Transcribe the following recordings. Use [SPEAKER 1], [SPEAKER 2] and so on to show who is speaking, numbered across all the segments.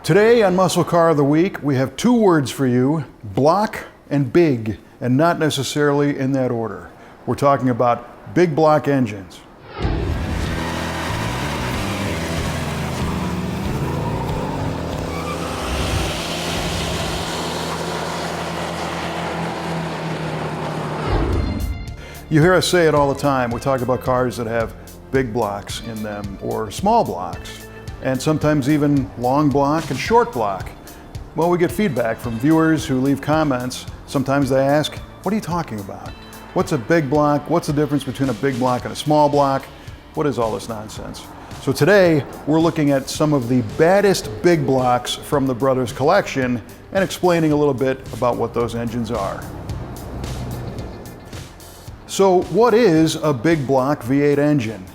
[SPEAKER 1] Today on Muscle Car of the Week, we have two words for you, block and big, and not necessarily in that order. We're talking about big block engines. You hear us say it all the time. We talk about cars that have big blocks in them or small blocks, and sometimes even long block and short block. Well, we get feedback from viewers who leave comments. Sometimes they ask, what are you talking about? What's a big block? What's the difference between a big block and a small block? What is all this nonsense? So today, we're looking at some of the baddest big blocks from the Brothers collection and explaining a little bit about what those engines are. So what is a big block V8 engine?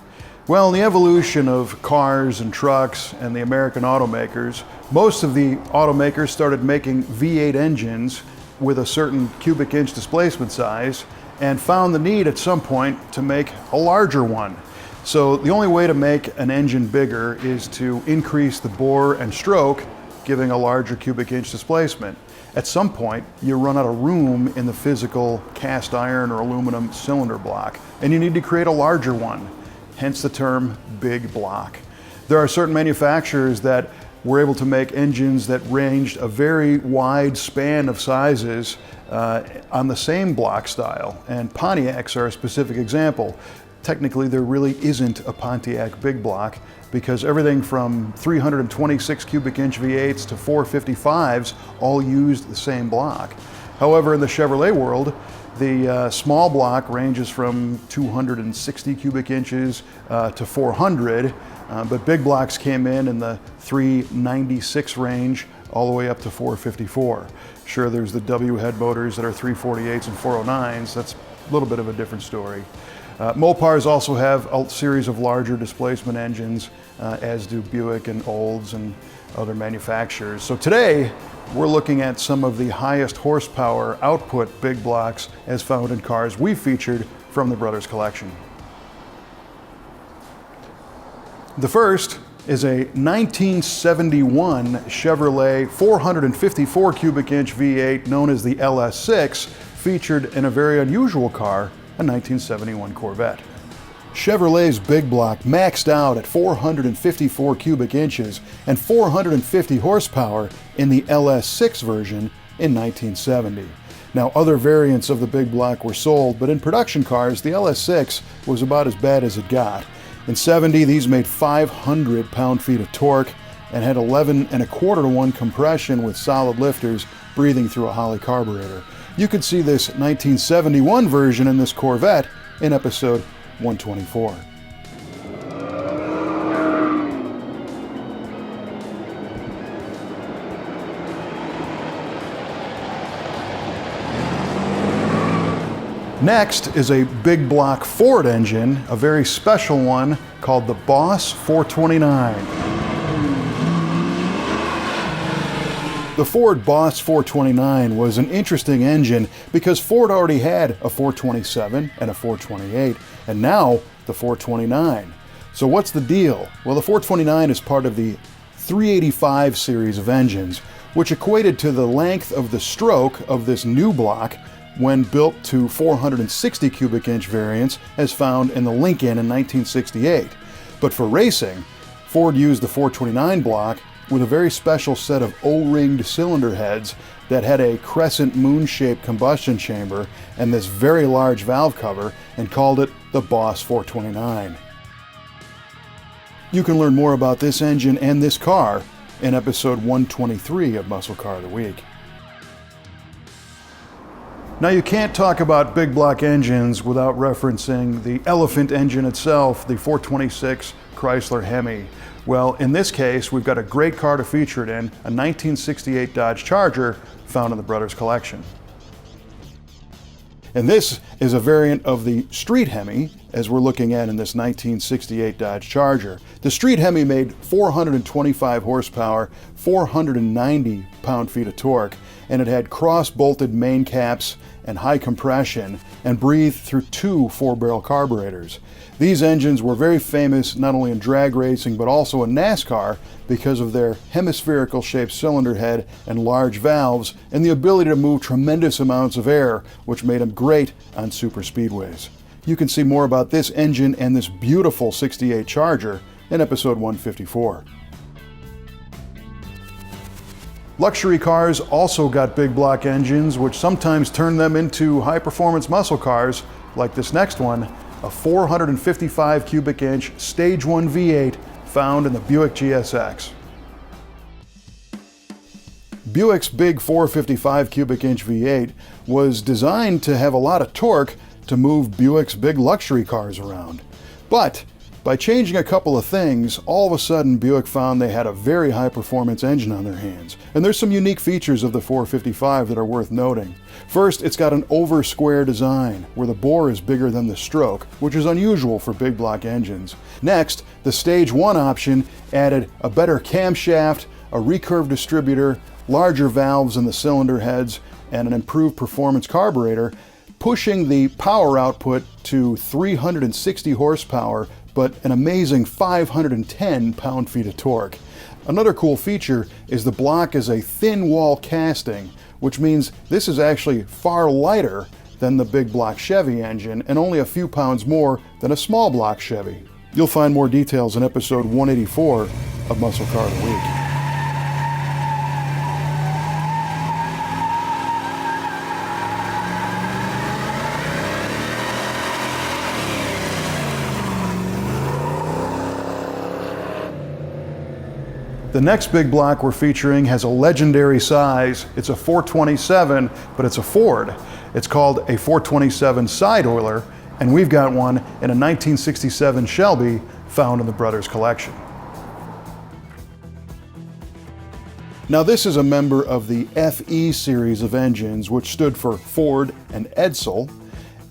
[SPEAKER 1] Well, in the evolution of cars and trucks and the American automakers, most of the automakers started making V8 engines with a certain cubic inch displacement size and found the need at some point to make a larger one. So the only way to make an engine bigger is to increase the bore and stroke, giving a larger cubic inch displacement. At some point, you run out of room in the physical cast iron or aluminum cylinder block, and you need to create a larger one, hence the term big block. There are certain manufacturers that were able to make engines that ranged a very wide span of sizes on the same block style, and Pontiacs are a specific example. Technically, there really isn't a Pontiac big block because everything from 326 cubic inch V8s to 455s all used the same block. However, in the Chevrolet world, the small block ranges from 260 cubic inches to 400, but big blocks came in the 396 range all the way up to 454. Sure, there's the W head motors that are 348s and 409s. That's a little bit of a different story. Mopars also have a series of larger displacement engines, as do Buick and Olds and other manufacturers. So today, we're looking at some of the highest horsepower output big blocks as found in cars we've featured from the Brothers collection. The first is a 1971 Chevrolet 454 cubic inch V8 known as the LS6, featured in a very unusual car, a 1971 Corvette. Chevrolet's big block maxed out at 454 cubic inches and 450 horsepower in the LS6 version in 1970. Now, other variants of the big block were sold, but in production cars, the LS6 was about as bad as it got. In 70, these made 500 pound-feet of torque and had 11.25 to 1 compression with solid lifters breathing through a Holley carburetor. You could see this 1971 version in this Corvette in episode 124. Next is a big block Ford engine, a very special one called the Boss 429. The Ford Boss 429 was an interesting engine because Ford already had a 427 and a 428, and now the 429. So what's the deal? Well, the 429 is part of the 385 series of engines, which equated to the length of the stroke of this new block when built to 460 cubic inch variants as found in the Lincoln in 1968. But for racing, Ford used the 429 block with a very special set of O-ringed cylinder heads that had a crescent moon-shaped combustion chamber and this very large valve cover, and called it the Boss 429. You can learn more about this engine and this car in episode 123 of Muscle Car of the Week. Now, you can't talk about big block engines without referencing the elephant engine itself, the 426 Chrysler Hemi. Well, in this case, we've got a great car to feature it in, a 1968 Dodge Charger found in the Brothers collection. And this is a variant of the Street Hemi, as we're looking at in this 1968 Dodge Charger. The street Hemi made 425 horsepower, 490 pound-feet of torque, and it had cross-bolted main caps and high compression, and breathed through two 4-barrel carburetors. These engines were very famous not only in drag racing but also in NASCAR because of their hemispherical shaped cylinder head and large valves and the ability to move tremendous amounts of air, which made them great on super speedways. You can see more about this engine and this beautiful 68 Charger in episode 154. Luxury cars also got big block engines, which sometimes turn them into high-performance muscle cars, like this next one, a 455 cubic inch Stage 1 V8 found in the Buick GSX. Buick's big 455 cubic inch V8 was designed to have a lot of torque to move Buick's big luxury cars around. But by changing a couple of things, all of a sudden Buick found they had a very high-performance engine on their hands. And there's some unique features of the 455 that are worth noting. First, it's got an over-square design, where the bore is bigger than the stroke, which is unusual for big block engines. Next, the Stage 1 option added a better camshaft, a recurve distributor, larger valves in the cylinder heads, and an improved performance carburetor, pushing the power output to 360 horsepower, but an amazing 510 pound-feet of torque. Another cool feature is the block is a thin wall casting, which means this is actually far lighter than the big block Chevy engine and only a few pounds more than a small block Chevy. You'll find more details in episode 184 of Muscle Car of the Week. The next big block we're featuring has a legendary size. It's a 427, but it's a Ford. It's called a 427 side oiler, and we've got one in a 1967 Shelby found in the Brothers collection. Now this is a member of the FE series of engines, which stood for Ford and Edsel,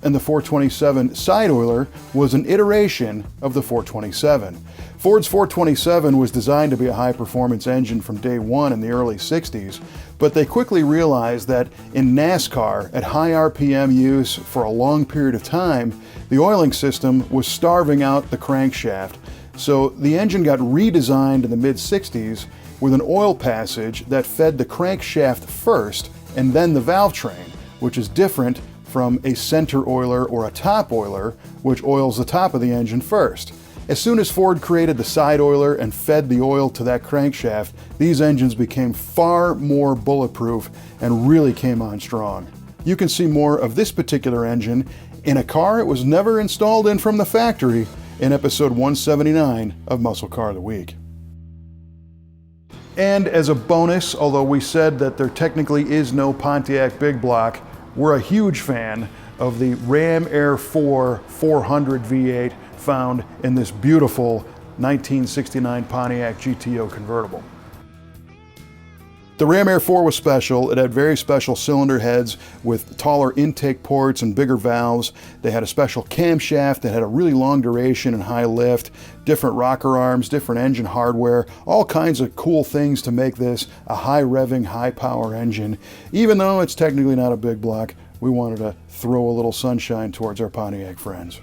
[SPEAKER 1] and the 427 side oiler was an iteration of the 427. Ford's 427 was designed to be a high-performance engine from day one in the early 60s, but they quickly realized that in NASCAR, at high RPM use for a long period of time, the oiling system was starving out the crankshaft. So the engine got redesigned in the mid-60s with an oil passage that fed the crankshaft first and then the valve train, which is different from a center oiler or a top oiler, which oils the top of the engine first. As soon as Ford created the side oiler and fed the oil to that crankshaft, these engines became far more bulletproof and really came on strong. You can see more of this particular engine in a car it was never installed in from the factory in episode 179 of Muscle Car of the Week. And as a bonus, although we said that there technically is no Pontiac big block, we're a huge fan of the Ram Air 4 400 V8 found in this beautiful 1969 Pontiac GTO convertible. The Ram Air 4 was special. It had very special cylinder heads with taller intake ports and bigger valves. They had a special camshaft that had a really long duration and high lift, different rocker arms, different engine hardware, all kinds of cool things to make this a high-revving, high-power engine. Even though it's technically not a big block, we wanted to throw a little sunshine towards our Pontiac friends.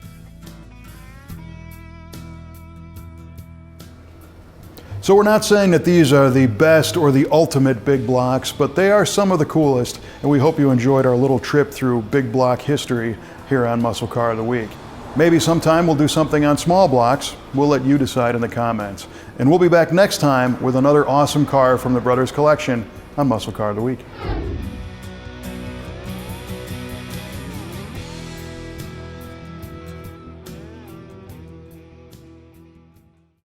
[SPEAKER 1] So we're not saying that these are the best or the ultimate big blocks, but they are some of the coolest, and we hope you enjoyed our little trip through big block history here on Muscle Car of the Week. Maybe sometime we'll do something on small blocks. We'll let you decide in the comments. And we'll be back next time with another awesome car from the Brothers collection on Muscle Car of the Week.